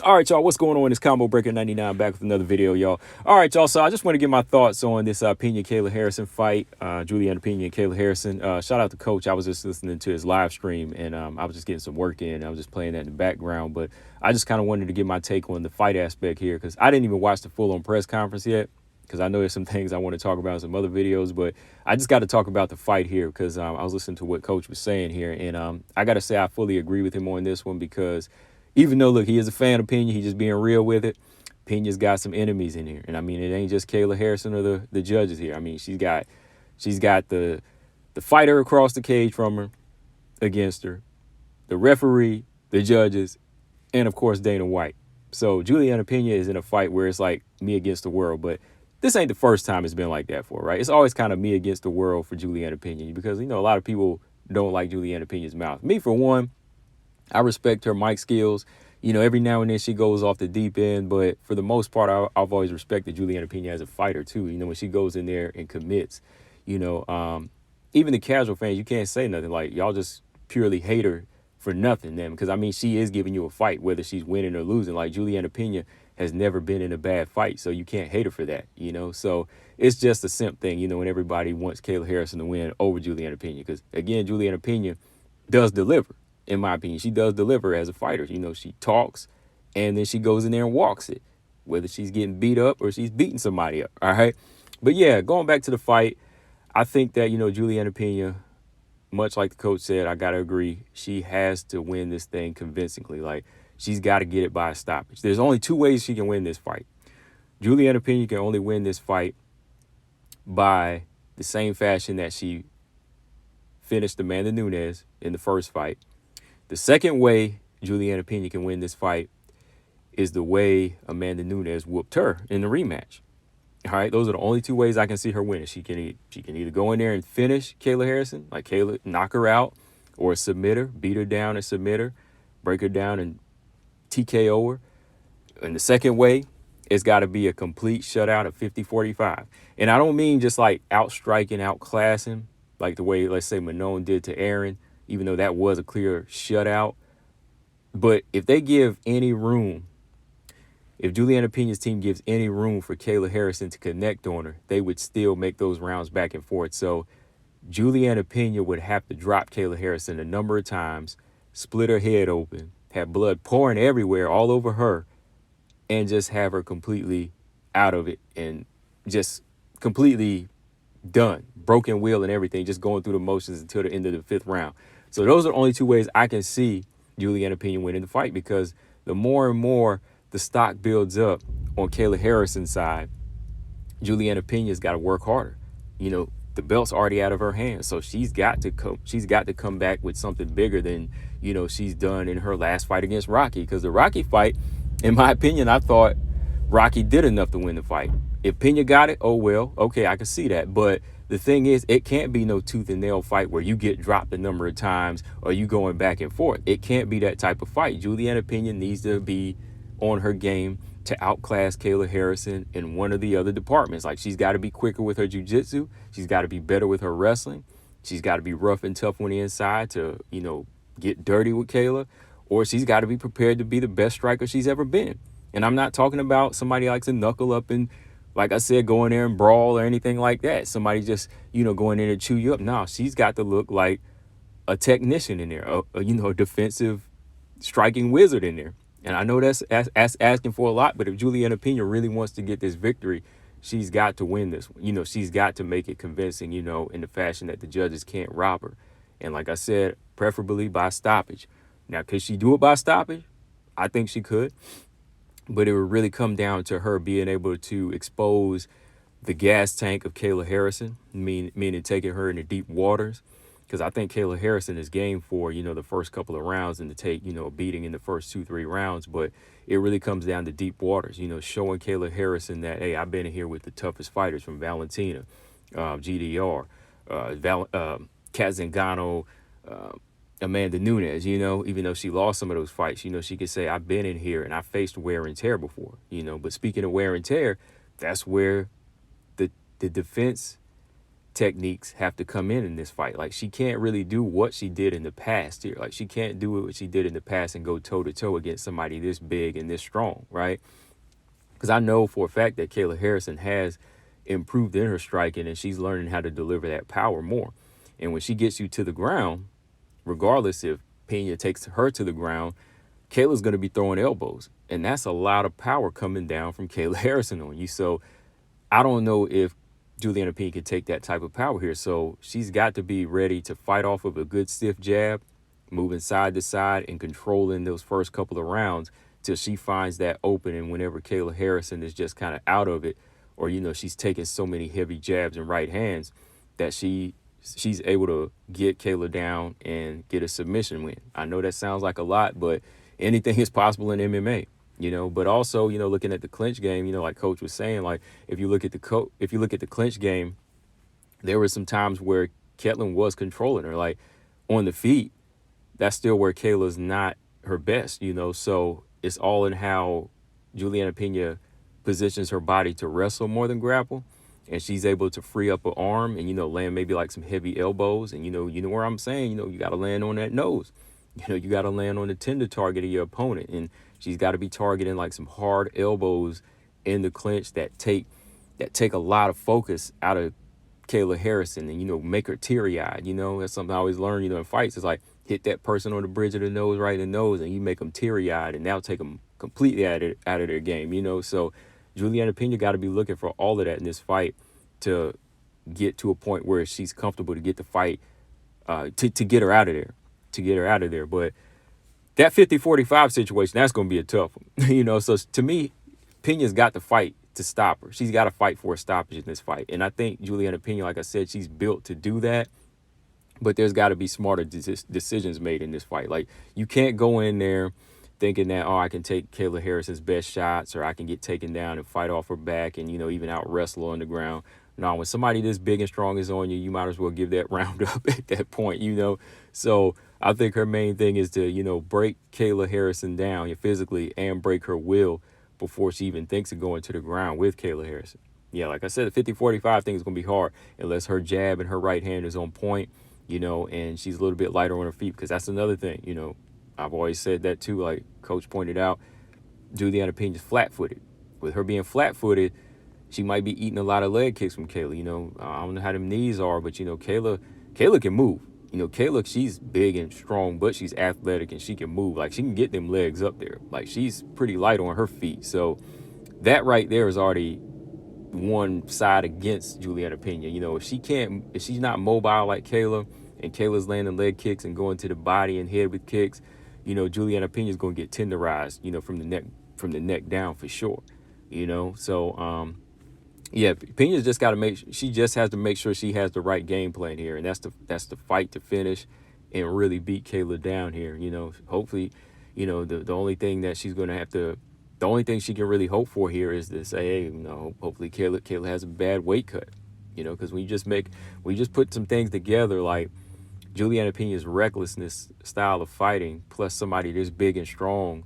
All right, y'all, what's going on? It's Combo Breaker 99 back with another video, y'all. All right, y'all, so I just want to get my thoughts on this Pena Kayla Harrison fight, Julianna Pena and Kayla Harrison. Shout out to Coach. I was just listening to his live stream, and I was just getting some work in. I was just playing that in the background, but I just kind of wanted to get my take on the fight aspect here because I didn't even watch the full-on press conference yet because I know there's some things I want to talk about in some other videos, but I just got to talk about the fight here because I was listening to what Coach was saying here, and I got to say I fully agree with him on this one because even though, look, he is a fan of Pena, he's just being real with it. Pena's got some enemies in here. And I mean, it ain't just Kayla Harrison or the judges here. I mean, she's got the fighter across the cage from her against her, the referee, the judges, and of course Dana White. So Julianna Pena is in a fight where it's like me against the world, but this ain't the first time it's been like that for her, right? It's always kind of me against the world for Julianna Pena because, you know, a lot of people don't like Julianna Pena's mouth. Me, for one, I respect her mic skills. You know, every now and then she goes off the deep end, but for the most part, I've always respected Julianna Pena as a fighter too. You know, when she goes in there and commits, you know, even the casual fans, you can't say nothing. Like, y'all just purely hate her for nothing then, because I mean, she is giving you a fight, whether she's winning or losing. Like, Julianna Pena has never been in a bad fight, so you can't hate her for that, you know. So it's just a simp thing, you know, when everybody wants Kayla Harrison to win over Julianna Pena, because again, Julianna Pena does deliver. In my opinion, she does deliver as a fighter. You know, she talks and then she goes in there and walks it, whether she's getting beat up or she's beating somebody up. All right. But yeah, going back to the fight, I think that, you know, Julianna Pena, much like the coach said, I got to agree. She has to win this thing convincingly. Like, she's got to get it by a stoppage. There's only two ways she can win this fight. Julianna Pena can only win this fight by the same fashion that she finished Amanda Nunes in the first fight. The second way Julianna Pena can win this fight is the way Amanda Nunes whooped her in the rematch. All right, those are the only two ways I can see her winning. She can either go in there and finish Kayla Harrison, like Kayla, knock her out, or submit her, beat her down and submit her, break her down and TKO her. And the second way, it's got to be a complete shutout of 50-45. And I don't mean just like outstriking, outclassing, like the way, let's say, Manon did to Aaron, even though that was a clear shutout. But if they give any room, if Julianna Pena's team gives any room for Kayla Harrison to connect on her, they would still make those rounds back and forth. So Julianna Pena would have to drop Kayla Harrison a number of times, split her head open, have blood pouring everywhere, all over her, and just have her completely out of it and just completely done, broken wheel and everything, just going through the motions until the end of the fifth round. So those are the only two ways I can see Julianna Pena winning the fight, because the more and more the stock builds up on Kayla Harrison's side, Julianna Pena's got to work harder. You know, the belt's already out of her hands, so she's got to come back with something bigger than, you know, she's done in her last fight against Rocky. Because the Rocky fight, in my opinion, I thought Rocky did enough to win the fight. If Pena got it, oh well, okay, I can see that. But the thing is, it can't be no tooth and nail fight where you get dropped a number of times or you going back and forth. It can't be that type of fight. Julianna Pena needs to be on her game to outclass Kayla Harrison in one of the other departments. Like, she's got to be quicker with her jiu-jitsu. She's got to be better with her wrestling. She's got to be rough and tough on the inside to, you know, get dirty with Kayla. Or she's got to be prepared to be the best striker she's ever been. And I'm not talking about somebody likes to knuckle up and, like I said, go in there and brawl or anything like that. Somebody just, you know, going in and chew you up. No, she's got to look like a technician in there, you know, a defensive striking wizard in there. And I know that's asking for a lot, but if Julianna Pena really wants to get this victory, she's got to win this one. You know, she's got to make it convincing, you know, in the fashion that the judges can't rob her. And like I said, preferably by stoppage. Now, could she do it by stoppage? I think she could. But it would really come down to her being able to expose the gas tank of Kayla Harrison, meaning taking her into deep waters. Because I think Kayla Harrison is game for, you know, the first couple of rounds and to take, you know, a beating in the first 2-3 rounds. But it really comes down to deep waters, you know, showing Kayla Harrison that, hey, I've been in here with the toughest fighters, from Valentina, GDR, Kat Zingano, Amanda Nunes, you know, even though she lost some of those fights, you know, she could say, I've been in here and I faced wear and tear before, you know. But speaking of wear and tear, that's where the defense techniques have to come in this fight. Like, she can't really do what she did in the past here. Like, she can't do what she did in the past and go toe to toe against somebody this big and this strong, right? Because I know for a fact that Kayla Harrison has improved in her striking, and she's learning how to deliver that power more. And when she gets you to the ground, regardless if Pena takes her to the ground, Kayla's going to be throwing elbows. And that's a lot of power coming down from Kayla Harrison on you. So I don't know if Julianna Pena can take that type of power here. So she's got to be ready to fight off of a good stiff jab, moving side to side and controlling those first couple of rounds till she finds that opening whenever Kayla Harrison is just kind of out of it, or, she's taking so many heavy jabs and right hands that she's able to get Kayla down and get a submission win. I know that sounds like a lot, but anything is possible in MMA. But also, looking at the clinch game, like Coach was saying, like, if you look at the clinch game, there were some times where Ketlin was controlling her, like on the feet. That's still where Kayla's not her best, so it's all in how Julianna Pena positions her body to wrestle more than grapple. And she's able to free up her arm and, land maybe like some heavy elbows. And, you know where I'm saying, you got to land on that nose. You got to land on the tender target of your opponent. And she's got to be targeting like some hard elbows in the clinch that take a lot of focus out of Kayla Harrison and, make her teary-eyed. That's something I always learn, in fights. It's like hit that person on the bridge of the nose, right in the nose, and you make them teary-eyed, and that'll take them completely out of their game, So Julianna Pena got to be looking for all of that in this fight to get to a point where she's comfortable to get the fight, to get her out of there. But that 50-45 situation, that's going to be a tough one, So to me, Pena's got to fight to stop her. She's got to fight for a stoppage in this fight. And I think Julianna Pena, like I said, she's built to do that. But there's got to be smarter decisions made in this fight. Like, you can't go in there thinking that, I can take Kayla Harrison's best shots, or I can get taken down and fight off her back and, even out wrestle on the ground. No, when somebody this big and strong is on you, you might as well give that round up at that point, So I think her main thing is to, break Kayla Harrison down physically and break her will before she even thinks of going to the ground with Kayla Harrison. Yeah, like I said, the 50-45 thing is going to be hard unless her jab and her right hand is on point, and she's a little bit lighter on her feet, because that's another thing, I've always said that too, like Coach pointed out. Julianna Pena's flat-footed. With her being flat-footed, she might be eating a lot of leg kicks from Kayla. I don't know how them knees are, but, Kayla can move. Kayla, she's big and strong, but she's athletic and she can move. Like, she can get them legs up there. Like, she's pretty light on her feet. So that right there is already one side against Julianna Pena. If she's not mobile like Kayla, and Kayla's landing leg kicks and going to the body and head with kicks, Julianna Pena's going to get tenderized, from the neck down for sure, So, yeah, Pena's just got to she just has to make sure she has the right game plan here. And that's the fight to finish and really beat Kayla down here, Hopefully, the only thing that she's going to have to, the only thing she can really hope for here is to say, hey, hopefully Kayla has a bad weight cut, because we just put some things together, like Julianna Pena's recklessness style of fighting, plus somebody this big and strong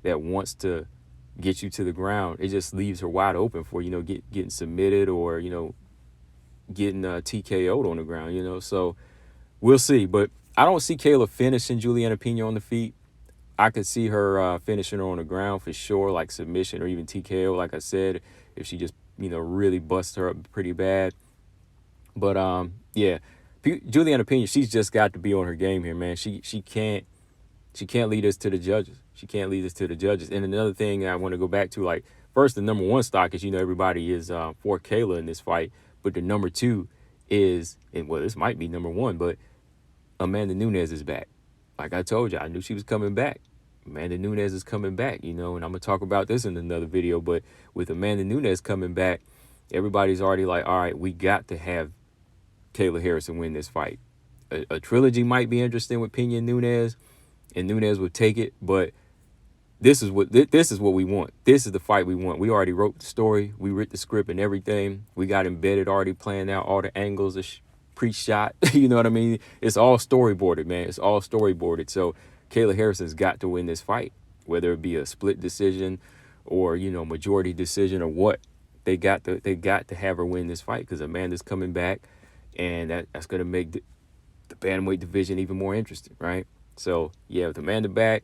that wants to get you to the ground. It just leaves her wide open for, getting submitted or, getting TKO'd on the ground, So we'll see. But I don't see Kayla finishing Julianna Pena on the feet. I could see her finishing her on the ground for sure, like submission or even TKO, like I said, if she just, really busts her up pretty bad. But, yeah. Julianna Pena, she's just got to be on her game here, man. She can't lead us to the judges. She can't lead us to the judges. And another thing I want to go back to, like, first, the number one stock is, everybody is for Kayla in this fight. But the number two is, and well, this might be number one, but Amanda Nunes is back. Like I told you, I knew she was coming back. Amanda Nunes is coming back, and I'm going to talk about this in another video. But with Amanda Nunes coming back, everybody's already like, all right, we got to have Kayla Harrison win this fight. A trilogy might be interesting with Pena and Nunes would take it, but this is what we want. This is the fight we want. We already wrote the story. We wrote the script and everything. We got embedded, already planned out all the angles, pre-shot. You know what I mean? It's all storyboarded, man. It's all storyboarded. So Kayla Harrison's got to win this fight, whether it be a split decision or, majority decision or what. They got to have her win this fight because Amanda's coming back. and that's going to make the bantamweight division even more interesting, right? So yeah, with Amanda back,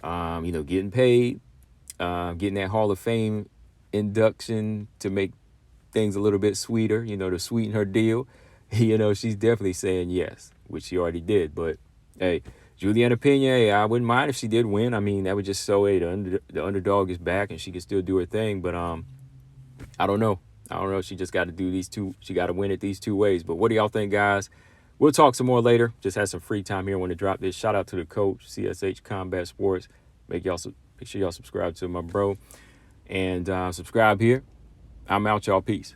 getting paid, getting that Hall of Fame induction to make things a little bit sweeter, to sweeten her deal. She's definitely saying yes, which she already did. But hey, Julianna Pena, hey, I wouldn't mind if she did win. I mean, that would just show, hey, the underdog is back and she can still do her thing. But I don't know. She just got to do these two. She got to win it these two ways. But what do y'all think, guys? We'll talk some more later. Just had some free time here. I want to drop this. Shout out to the coach, CSH Combat Sports. Make sure y'all subscribe to my bro. And subscribe here. I'm out, y'all. Peace.